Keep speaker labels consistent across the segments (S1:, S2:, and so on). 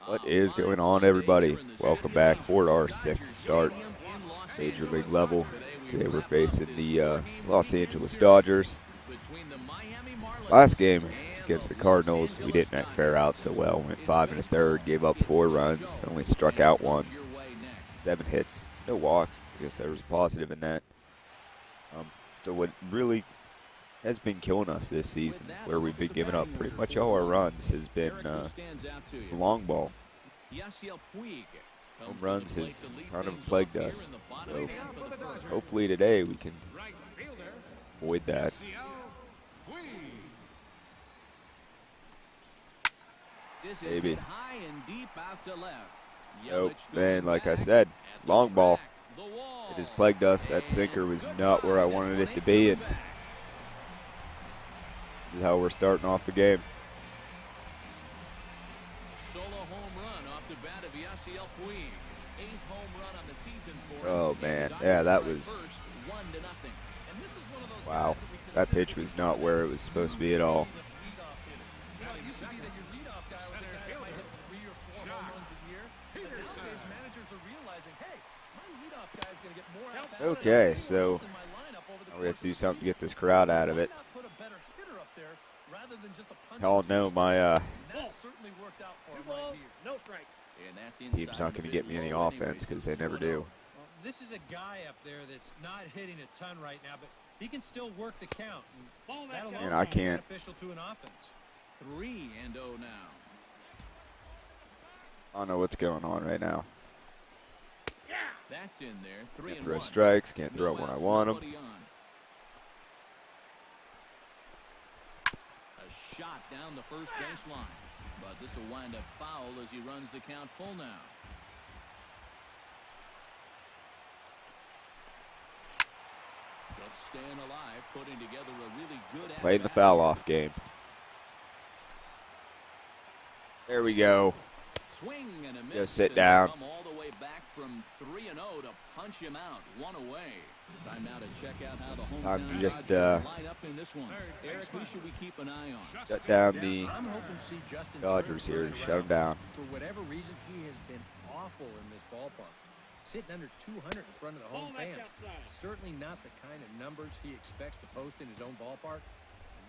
S1: What is going on, everybody? Welcome back for our sixth start, Major League level. Today we're facing the Los Angeles Dodgers. Last game was against the Cardinals. We didn't fare out so well. Went 5 1/3, gave up 4 runs, only struck out 1, 7 hits, no walks. I guess there was a positive in that. So what really has been killing us this season, where we've been giving up pretty much all our runs, has been the long ball. Home runs have kind of plagued us. So hopefully today we can avoid that. Maybe. Nope, man, like I said, long ball. It has plagued us. That sinker was not where I wanted it to be, and this is how we're starting off the game. Oh, man. Yeah, that was... Wow. That pitch was not where it was supposed to be at all. Okay, so we have to do something to get this crowd out of it. Y'all know my team's not going to get me any offense because they never do.
S2: This is a guy up there that's not hitting a ton right now, but he can still work the count.
S1: And I can't.
S2: To an offense. 3-0 now.
S1: I don't know what's going on right now.
S2: That's in there.
S1: Can't throw strikes, can't throw when I want them.
S2: A shot down the first baseline, but this will wind up foul as he runs the count full now. Just staying alive, putting together a really good
S1: playing the foul off game. There we go.
S2: Swing and a miss.
S1: Just sit down.
S2: All the way back from 3-0 to punch him out. 1 away. Time now to check out how the hometown
S1: just
S2: line up in this one. Eric, who should we keep an eye on?
S1: Shut down the Dodgers here. Shut them down.
S3: For whatever reason, he has been awful in this ballpark. Sitting under 200 in front of the home fans. Certainly not the kind of numbers he expects to post in his own ballpark.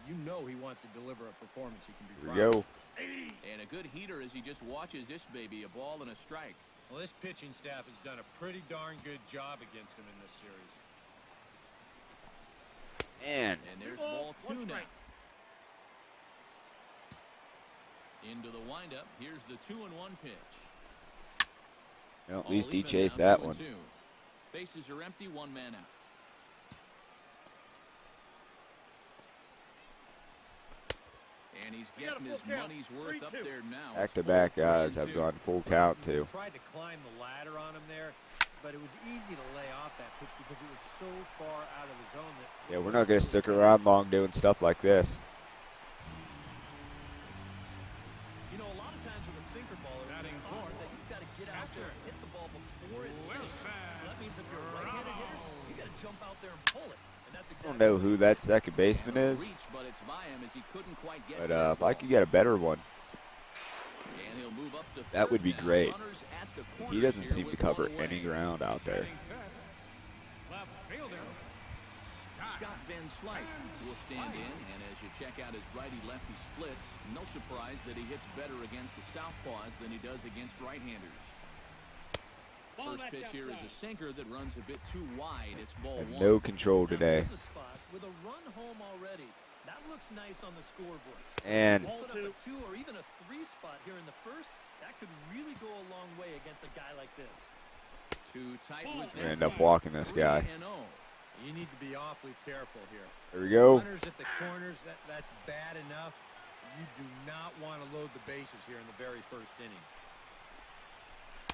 S3: You know he wants to deliver a performance he can be proud of.
S1: Here we go.
S2: And a good heater as he just watches this baby, a ball and a strike. Well, this pitching staff has done a pretty darn good job against him in this series.
S1: Man.
S2: And there's ball 2 now. Into the windup. Here's the 2-1 pitch.
S1: Well, at least he chased that one.
S2: Bases are empty, 1 man out. And he's getting his money's worth up there now.
S1: Back-to-back guys have gone full count too.
S2: Tried to climb the ladder on him there, but it was easy to lay off that pitch because it was so far out of the zone that.
S1: Yeah, we're not going to stick around long doing stuff like this.
S2: You know, a lot of times with a sinker ball, that you've got to get out there and hit the ball before it sinks. So that means if you're a right-handed hitter, you got to jump out there and pull it.
S1: I don't know who that second baseman is, but if I could get a better one, that would be great. He doesn't seem to cover any ground out there.
S2: Scott Van Slyke will stand in, and as you check out his righty-lefty splits, no surprise that he hits better against the southpaws than he does against right-handers. First pitch here is a sinker that runs a bit too wide. It's ball 1.
S1: No control today.
S2: With a run home already. That looks nice on the scoreboard.
S1: And
S2: put up a 2 or even a 3 spot here in the first. That could really go a long way against a guy like this. Too tight with
S1: we're gonna end up walking this guy.
S2: You need to be awfully careful here.
S1: There we go.
S2: Runners at the corners, that's bad enough. You do not want to load the bases here in the very first inning.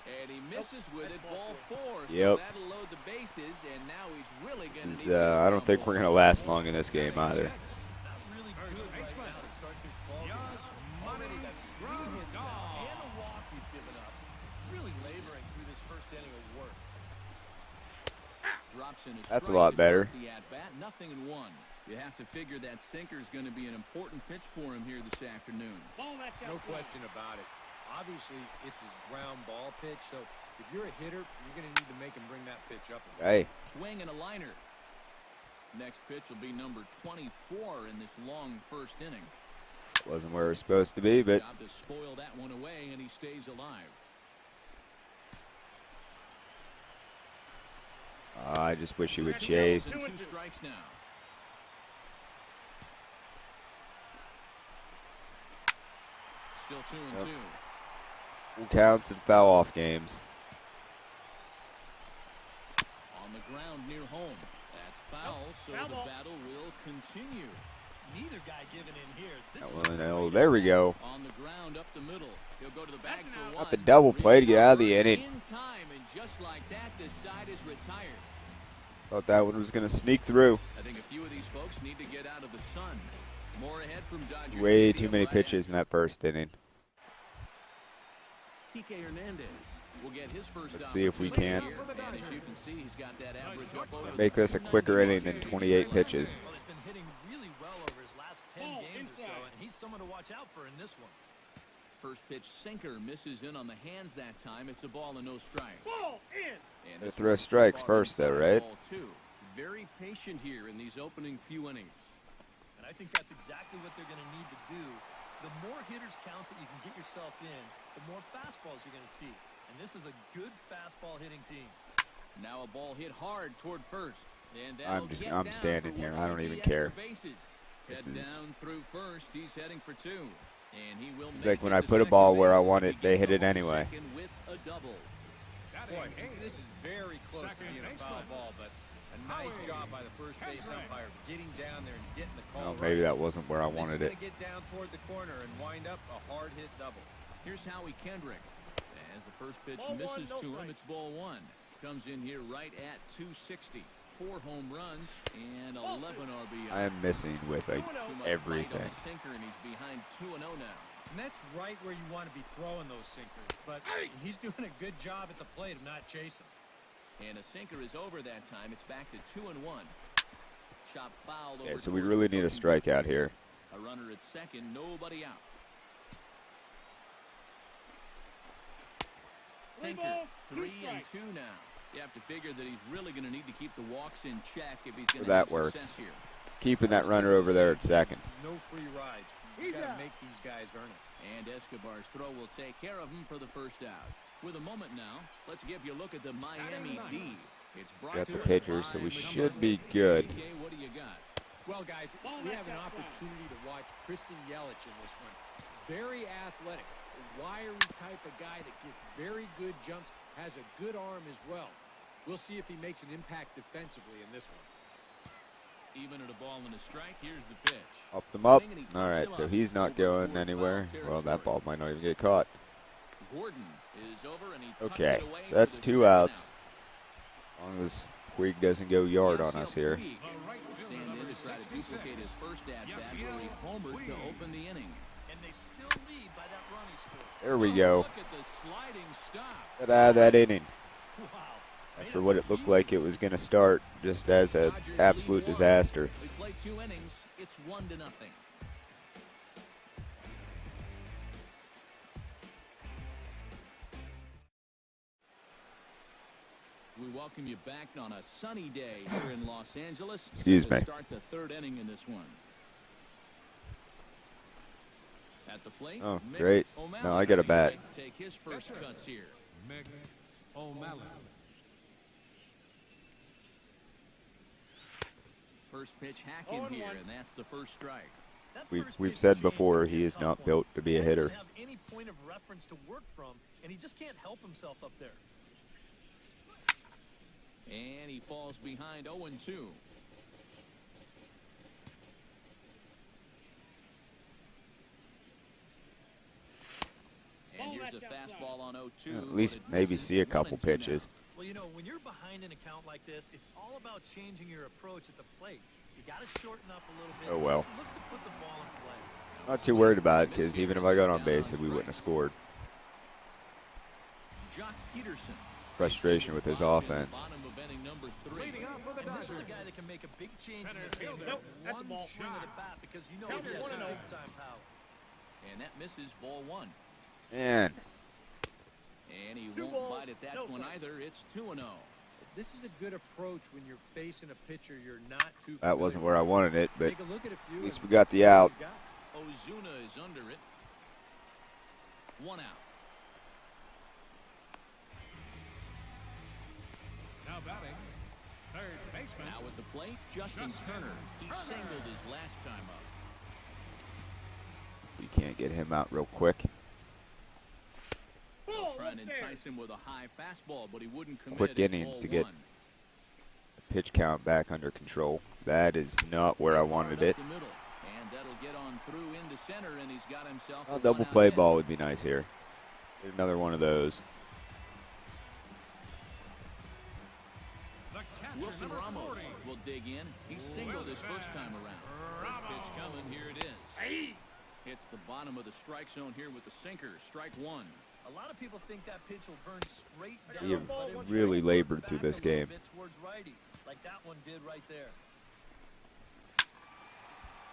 S2: And he misses with it, ball 4.
S1: Yep.
S2: So that'll load the bases, and now he's really going to
S1: I don't think we're going to last long in this game either.
S2: Not really good right now to start this ball game. Already got 3 hits now, and a walk he's given up. He's really laboring through this first inning of work. Drops in a
S1: That's a lot better.
S2: The at-bat, nothing in 1. You have to figure that sinker is going to be an important pitch for him here this afternoon.
S3: No question about it. Obviously, it's his ground ball pitch, so if you're a hitter, you're going to need to make him bring that pitch up.
S1: Hey.
S2: Swing and a liner. Next pitch will be number 24 in this long first inning.
S1: Wasn't where it was supposed to be, but
S2: Job to spoil that one away, and he stays alive.
S1: I just wish he would chase.
S2: 2 strikes now. Still 2-2.
S1: Full counts and foul off games.
S2: On the ground near home. That's foul, so the battle will continue.
S4: Neither guy giving in here. This is
S1: There we go.
S2: On the ground up the middle. He'll go to the bag for one.
S1: Not the double play to get out of the inning.
S2: In time, and just like that, this side is retired.
S1: Thought that one was going to sneak through.
S2: I think a few of these folks need to get out of the sun. More ahead from Dodgers.
S1: Way too
S2: Stadium
S1: many
S2: right
S1: pitches in that first inning.
S2: Kike Hernandez will get his first.
S1: Let's see if we can
S2: here. And as you can see, he's got that average up over
S1: make this a quicker inning than 28 pitches.
S4: Well, he's been hitting really well over his last 10 games or so, and he's someone to watch out for in this one.
S2: First pitch sinker misses in on the hands that time. It's a ball and no strike.
S1: They throw strikes first, though, right?
S2: Very patient here in these opening few innings.
S4: And I think that's exactly what they're going to need to do. The more hitters counts that you can get yourself in, the more fastballs you're going to see. And this is a good fastball hitting team.
S2: Now a ball hit hard toward first. And
S1: I'm standing here. I don't even care.
S2: Head down through first. He's heading for 2. And he will make
S1: like when I put a ball where I want it, they hit it anyway.
S2: With a double.
S3: Boy, this is very close to being a foul ball, but a nice job by the first base umpire getting down there and getting the call.
S1: Oh, maybe that wasn't where I wanted it.
S3: Get down toward the corner and wind up a hard hit double.
S2: Here's Howie Kendrick. As the first pitch misses to him, it's ball 1. Comes in here right at 260. 4 home runs and 11 RBI.
S1: I am missing with everything.
S2: Sinker, and he's behind 2-0 now.
S3: And that's right where you want to be throwing those sinkers. But he's doing a good job at the plate of not chasing.
S2: And a sinker is over that time. It's back to 2-1. Chop fouled over.
S1: Yeah, so we really need a strikeout here.
S2: A runner at second, nobody out. Sinker, 3-2 now. You have to figure that he's really going to need to keep the walks in check if he's going to have success here.
S1: Keeping that runner over there at second.
S3: No free rides. You've got to make these guys earn it.
S2: And Escobar's throw will take care of him for the first out. With a moment now, let's give you a look at the Miami D. It's
S1: got the pitcher, so we should be good.
S2: What do you got?
S3: Well, guys, we have an opportunity to watch Christian Yelich in this one. Very athletic, a wiry type of guy that gets very good jumps, has a good arm as well. We'll see if he makes an impact defensively in this one.
S2: Even at a ball and a strike, here's the pitch.
S1: Up them up. All right, so he's not going anywhere. Well, that ball might not even get caught.
S2: Gordon is over and he
S1: okay, so that's 2 outs. As long as Puig doesn't go yard on us here.
S2: Stand in to try to duplicate his first at-bat where he homered to open the inning.
S4: And they still lead by that run he scored.
S1: There we go.
S2: Look at the sliding stop.
S1: Get out of that inning.
S4: Wow.
S1: After what it looked like it was going to start just as an absolute disaster.
S2: We play 2 innings. It's 1-0. We welcome you back on a sunny day here in Los Angeles.
S1: Excuse me.
S2: Start the 3rd inning in this one. At the plate,
S1: Oh,
S2: Mick
S1: great.
S2: O'Malley.
S1: No, I got a bat.
S2: Take his first cuts here.
S5: Mick O'Malley.
S2: First pitch hack in here, and that's the first strike.
S1: We've said before he is not built to be a hitter.
S4: Doesn't have any point of reference to work from, and he just can't help himself up there.
S2: And he falls behind 0-2. And here's a fastball on 0-2.
S1: At least maybe see a couple pitches.
S4: Well, you know, when you're behind an account like this, it's all about changing your approach at the plate. You got to shorten up a little bit.
S1: Oh, well.
S4: Look to put the ball in play.
S1: Not too worried about it because even if I got on base, we wouldn't have scored.
S2: Jock Peterson.
S1: Frustration with his offense.
S4: And this is a guy that can make a big change in this game.
S5: Nope, that's a
S4: one
S5: ball.
S4: swing of the bat because you know he has big time power.
S2: And that misses ball 1.
S1: Man,
S2: that one either. It's 2-0.
S3: This is a good approach when you're facing a pitcher you're not too
S1: That wasn't where I wanted it, but
S3: Take a look at a few
S1: at least
S3: and
S1: we got
S3: see
S1: the
S3: what
S1: out.
S3: he's got.
S2: Ozuna is under it. 1 out.
S5: Now batting, third baseman.
S2: Now at the plate, Justin Turner. He singled his last time up.
S1: We can't get him out real quick.
S2: Trying to entice him with a high fastball, but he wouldn't commit.
S1: Quick
S2: It's
S1: innings
S2: ball
S1: to get
S2: 1.
S1: the pitch count back under control. That is not where I wanted it.
S2: Up the middle, and that'll get on through into center, and he's got himself
S1: A
S2: a
S1: double
S2: one-out
S1: play
S2: hit.
S1: ball would be nice here. Get another one of those.
S5: The catcher,
S2: Wilson
S5: number
S2: Ramos
S5: 40.
S2: will dig in. He singled his first time around. First pitch coming. Here it is. Hits the bottom of the strike zone here with the sinker. Strike 1.
S4: A lot of people think that pitch will burn straight down.
S1: We have
S4: but it
S1: really
S4: will
S1: labored
S4: back
S1: through
S4: a
S1: this
S4: little
S1: game.
S4: bit towards righties, like that one did right there.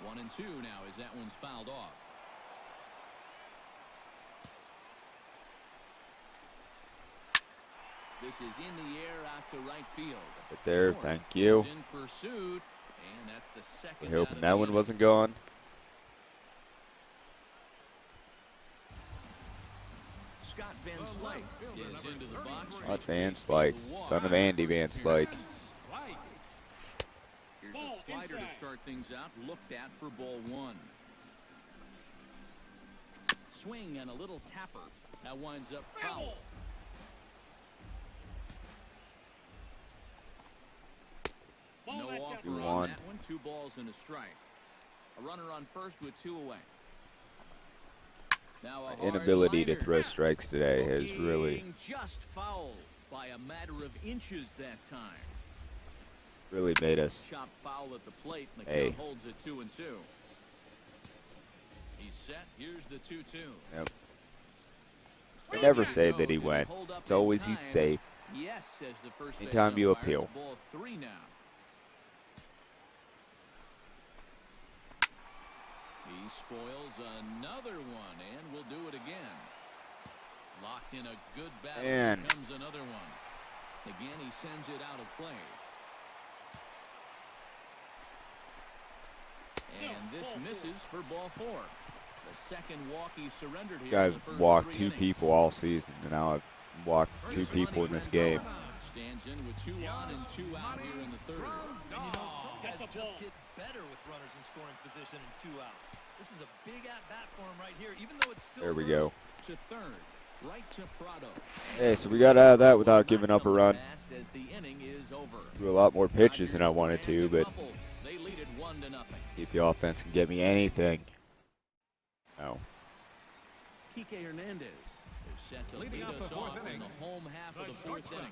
S2: 1-2 now as that one's fouled off. This is in the air out to right field.
S1: Right there,
S2: Short
S1: thank you.
S2: is in pursuit, and that's the second.
S1: We're
S2: out
S1: hoping
S2: of
S1: that
S2: the
S1: one
S2: inning.
S1: wasn't gone.
S2: Scott Van Slyke is into the box.
S1: Not Van Slyke, son of Andy Van Slyke.
S5: Right.
S2: Here's a slider to start things out. Looked at for ball 1. Swing and a little tapper. That winds up foul. No offer on
S1: One.
S2: that one. 2 balls and a strike. A runner on first with 2 away. Now a hard
S1: Inability to
S2: liner.
S1: throw strikes today has really,
S2: Looking just fouled by a matter of inches that time.
S1: really made us.
S2: Chop foul at the plate, and the
S1: Hey.
S2: count holds it 2-2. He's set. Here's the 2-2.
S1: Yep. I never say that he went. It's always he's safe.
S2: Yes, says the first base
S1: Anytime you
S2: umpire.
S1: appeal.
S2: It's ball 3 now. He spoils another one, and will do it again. Locked in a good battle. Here
S1: Man.
S2: comes another one. Again, he sends it out of play. And this misses for ball 4. The second walk he surrendered here. in the
S1: I've
S2: first
S1: walked
S2: 3
S1: 2
S2: innings.
S1: people all season, and now I've walked 2 people in this game.
S2: Stands in with 2 on and 2 out here in the 3rd.
S4: And you know, some guys just get better with runners in scoring position and 2 outs. This is a big at-bat for him right here, even though it's still
S1: There we
S4: early.
S1: go.
S2: To third, right to Prado.
S1: Hey, so we got out of that without giving up a run.
S2: As the inning is over.
S1: Threw a lot more pitches than I wanted to,
S2: Dodgers
S1: but
S2: and a couple. They lead it 1-0.
S1: if the offense can get me anything. No.
S2: Kike Hernandez is set to
S5: Leading
S2: lead
S5: off the
S2: us
S5: 4th
S2: off in
S5: inning,
S2: the home half of
S5: the
S2: the 4th
S5: shortstop,
S2: inning.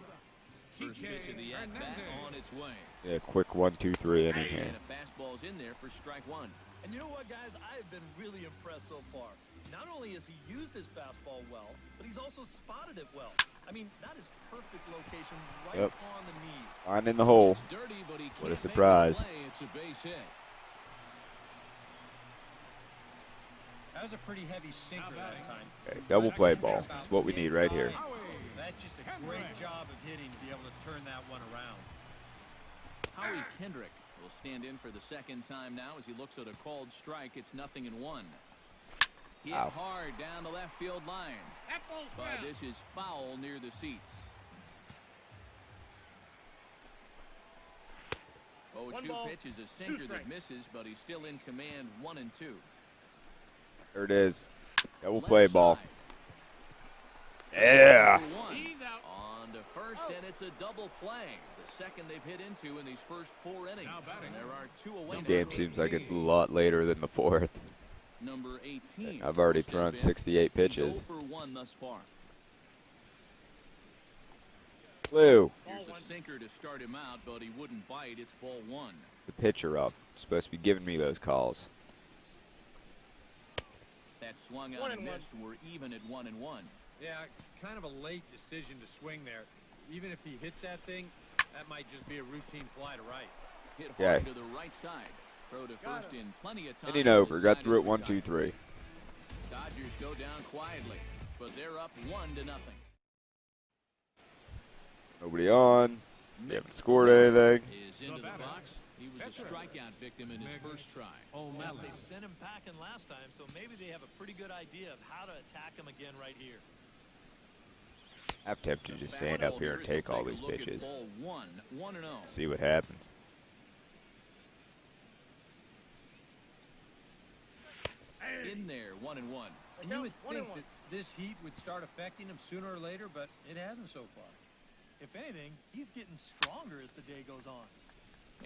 S2: First pitch of the at-bat
S5: Hernandez.
S2: on its way.
S1: Yeah, quick 1-2-3 inning here.
S2: And a fastball's in there for strike 1.
S4: And you know what, guys? I have been really impressed so far. Not only has he used his fastball well, but he's also spotted it well. I mean, that is perfect location right
S1: Yep.
S4: on the knees.
S1: Line in the hole.
S2: It's dirty, but he
S1: What a
S2: can't make the
S1: surprise.
S2: play. It's a base hit.
S3: That was a pretty heavy sinker that time.
S1: Okay, double play ball. That's what we need right here.
S3: That's just a great job of hitting to be able to turn that one around.
S2: Howie Kendrick will stand in for the second time now as he looks at a called strike. It's 0-1. Hit
S1: Ow.
S2: hard down the left field line. But this is foul near the seats. 0-2 pitch is a sinker that misses, but he's still in command. 1-2.
S1: There it is. Double
S2: Left
S1: play ball.
S2: side.
S1: Yeah.
S2: He's out. On to first, and it's a double play. The second they've hit into in these first 4 innings.
S5: Now batting.
S2: And there are 2 away.
S1: This game seems like it's a lot later than the 4th.
S2: Number 18.
S1: I've already
S2: will step
S1: thrown
S2: in.
S1: 68
S2: He's
S1: pitches.
S2: 0 for 1 thus far.
S1: Blue.
S2: Here's a sinker to start him out, but he wouldn't bite. It's ball 1.
S1: The pitcher up. Supposed to be giving me those calls.
S2: That swung out and missed. We're even at 1-1.
S3: Yeah, kind of a late decision to swing there. Even if he hits that thing, that might just be a routine fly to right.
S2: Hit
S1: Yeah.
S2: hard to the right side. Throw to first in plenty of time.
S1: Inning over.
S2: This
S1: Got
S2: side
S1: through
S2: is
S1: it 1,
S2: retired.
S1: 2, 3.
S2: Dodgers go down quietly, but they're up 1-0.
S1: Nobody on. They haven't scored anything.
S2: Is into the box. He was a strikeout victim in his first try.
S4: They sent him packing last time, so maybe they have a pretty good idea of how to attack him again right here.
S1: I'm tempted to stand up here and take all these pitches.
S2: Ball 1-1-0.
S1: See what happens.
S2: In there, 1-1.
S3: And you would think that this heat would start affecting him sooner or later, but it hasn't so far.
S4: If anything, he's getting stronger as the day goes on.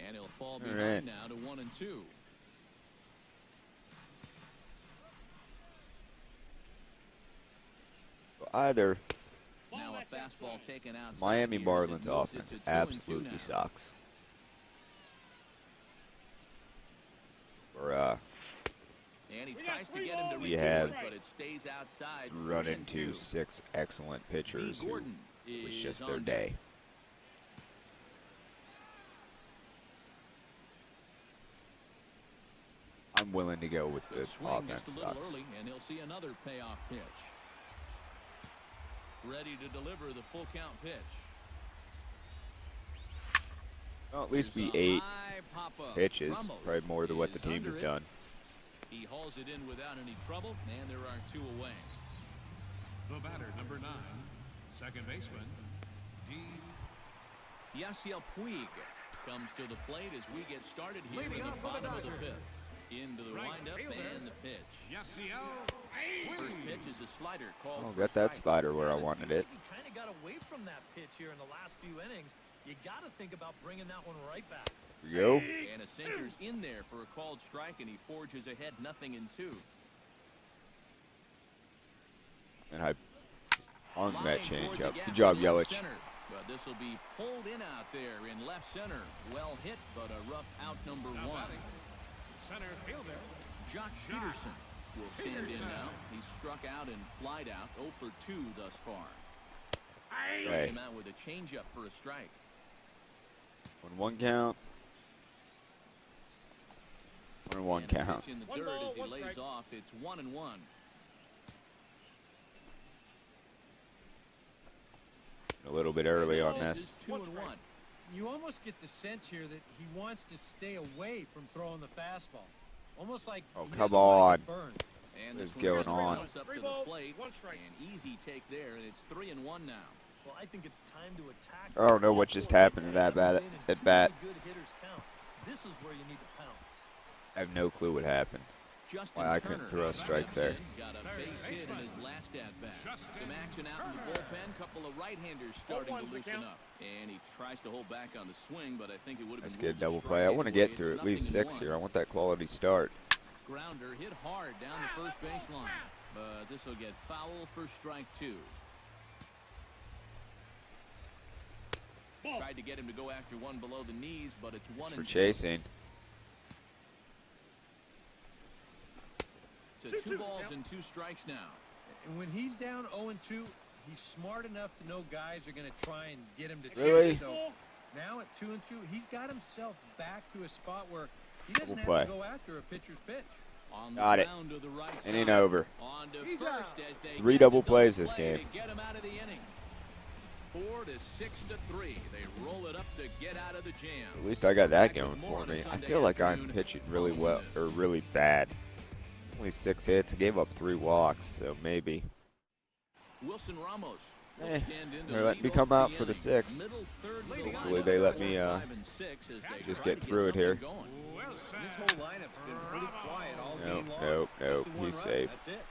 S2: And he'll fall behind now to 1-2.
S1: Either
S2: Now a fastball taken outside.
S1: Miami
S2: here as it
S1: Marlins
S2: moves
S1: offense
S2: it to 2-2
S1: absolutely
S2: now.
S1: sucks. Or
S2: And he tries to get him to
S1: We
S2: reach
S1: have
S2: it, but it stays outside.
S1: run
S2: 3-2.
S1: into 6 excellent pitchers
S2: D.
S1: who
S2: Gordon
S1: was
S2: is
S1: just their
S2: on
S1: day. I'm willing to go with
S2: The
S1: the
S2: swing
S1: offense
S2: just a little
S1: sucks.
S2: early, and he'll see another payoff pitch. Ready to deliver the full count pitch.
S1: Well, at least be
S2: There's a
S1: 8
S2: high pop-up.
S1: pitches,
S2: Ramos
S1: probably more than what the
S2: is
S1: team
S2: under
S1: has
S2: it.
S1: done.
S2: He hauls it in without any trouble, and there are 2 away.
S5: The batter, number 9, second baseman, D.
S2: Yasiel Puig comes to the plate as we get started here in the bottom of the 5th. Into the windup and the pitch.
S5: Yasiel.
S2: First pitch is a slider called
S1: Oh,
S2: for
S1: got that
S2: strike.
S1: slider where I
S4: It
S1: wanted
S4: seems
S1: it.
S4: like he kind of got away from that pitch here in the last few innings. You got to think about bringing that one right back.
S1: Here we go.
S2: And a sinker's in there for a called strike, and he forges ahead 0-2.
S1: And I hung that
S2: Line toward
S1: change
S2: the
S1: up.
S2: gap
S1: Good job,
S2: in left
S1: Yelich.
S2: center. But this will be pulled in out there in left center. Well hit, but a rough out number
S5: Now
S2: 1.
S5: batting, center fielder,
S2: Jock Peterson will stand in now. He's struck out and flied out 0 for 2 thus far. Strikes
S1: Hey.
S2: him out with a changeup for a strike.
S1: 1-1 count. 1-1
S2: And the
S1: count.
S2: pitch in the dirt as he lays off. It's 1-1.
S1: A little bit early on
S2: This
S1: this.
S2: is 2-1.
S3: You almost get the sense here that he wants to stay away from throwing the fastball. Almost like
S1: Oh,
S3: he
S1: come
S3: doesn't wanna
S1: on.
S3: get burned.
S2: And
S1: What is
S2: this one's
S1: going on?
S2: up to the plate. An easy take there, and it's 3-1 now.
S4: Well, I think it's time to attack.
S1: I don't know what just happened to that bat. At bat.
S4: Good hitters count. This is where you need to pounce.
S1: I have no clue what happened.
S2: Justin
S1: Why I couldn't
S2: Turner
S1: throw a strike
S2: steps
S1: there.
S2: in, got a base hit in his last at-bat. Some action out in the bullpen. Couple of right-handers starting to loosen up. And he tries to hold back on the swing, but I think it would have
S1: Let's
S2: been
S1: get a
S2: worth
S1: double
S2: strike
S1: play. I want to
S2: anyway.
S1: get through
S2: It's
S1: at least 6
S2: 0-1.
S1: here. I want that quality start.
S2: Grounder hit hard down the first baseline. But this will get foul for strike 2. Tried to get him to go after one below the knees, but it's 1
S1: For
S2: and 2.
S1: chasing.
S2: To 2 balls and 2 strikes now.
S3: And when he's down 0-2, he's smart enough to know guys are going to try and get him to chase.
S1: Really?
S3: So now at 2-2, he's got himself back to a spot where he doesn't
S1: Double
S3: have
S1: play.
S3: to go after a pitcher's pitch.
S2: On
S1: Got
S2: the
S1: it.
S2: ground to the right
S1: Inning
S2: side.
S1: over.
S2: On to first as they
S1: 3
S2: get
S1: double
S2: the
S1: plays this
S2: play
S1: game.
S2: to get him out of the inning. 4-6-3. They roll it up to get out of the jam.
S1: At least I got that
S2: Back with
S1: going
S2: more
S1: for
S2: on a
S1: me. I
S2: Sunday
S1: feel like I'm
S2: afternoon
S1: pitching really well,
S2: following
S1: or
S2: this.
S1: really bad. Only 6 hits. I gave up 3 walks, so maybe.
S2: Wilson Ramos will
S1: Eh,
S2: stand in to
S1: they're letting me
S2: lead
S1: come
S2: off
S1: out
S2: the
S1: for the
S2: inning.
S1: 6th.
S2: Middle third of the
S1: Hopefully
S2: lineup,
S1: they let me
S2: 4, 5, and 6 as they
S1: just
S2: try
S1: get
S2: to
S1: through it
S2: something
S1: here.
S2: going.
S3: This whole lineup's been pretty quiet all
S1: Nope,
S3: game long.
S1: nope,
S3: Just
S1: nope.
S3: the one
S1: He's
S3: run,
S1: safe.
S3: That's it.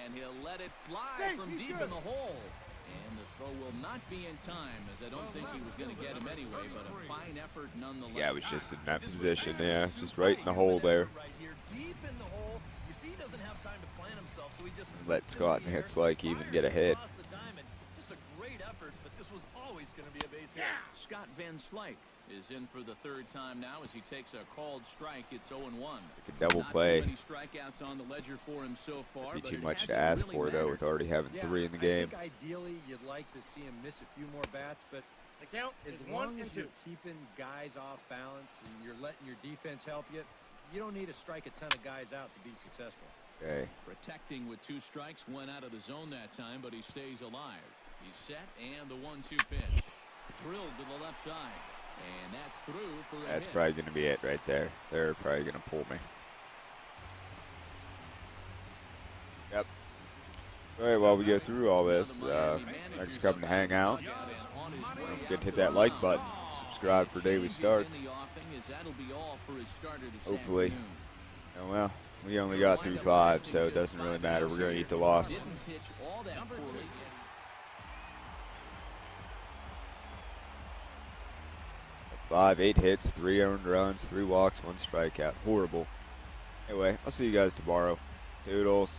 S2: And he'll let it fly from deep in the hole. And the throw will not be in time, as I don't think he was going to get him anyway, but a fine effort nonetheless.
S1: Yeah, I was just in that position. Yeah, just right in the hole there.
S4: Right here, deep in the hole. You see, he doesn't have time to plan himself, so he just
S1: Let
S4: lets it
S1: Scott
S4: in
S1: and
S4: the
S1: hits
S4: air,
S1: like even
S4: fires
S1: get a
S4: it
S1: hit.
S4: across the diamond. Just a great effort, but this was always going to be a base hit.
S2: Scott Van Slyke is in for the 3rd time now as he takes a called strike. It's 0-1.
S1: Like a double
S2: Not
S1: play.
S2: too many strikeouts on the ledger for him so far.
S1: Be
S2: but
S1: too
S2: it
S1: much to
S2: hasn't
S1: ask
S2: really
S1: for, though, with
S2: mattered.
S1: already having 3 in the game.
S3: I think ideally you'd like to see him miss a few more bats, but as long as you're keeping guys off balance and you're letting your defense help you, you don't need to strike a ton of guys out to be successful.
S1: Okay.
S2: Protecting with 2 strikes, went out of the zone that time, but he stays alive. He's set, and the 1-2 pitch. drilled to the left side. And that's through for a
S1: That's
S2: hit.
S1: probably going to be it right there. They're probably going to pull me. Yep. All right, while we go through all this, thanks for coming to hang out. Don't forget to hit that like button. Subscribe for daily starts. Hopefully. Oh, well, we only got through 5, so it doesn't really matter. We're going to eat the loss. 5, 8 hits, 3 earned runs, 3 walks, 1 strikeout. Horrible. Anyway, I'll see you guys tomorrow. Toodles.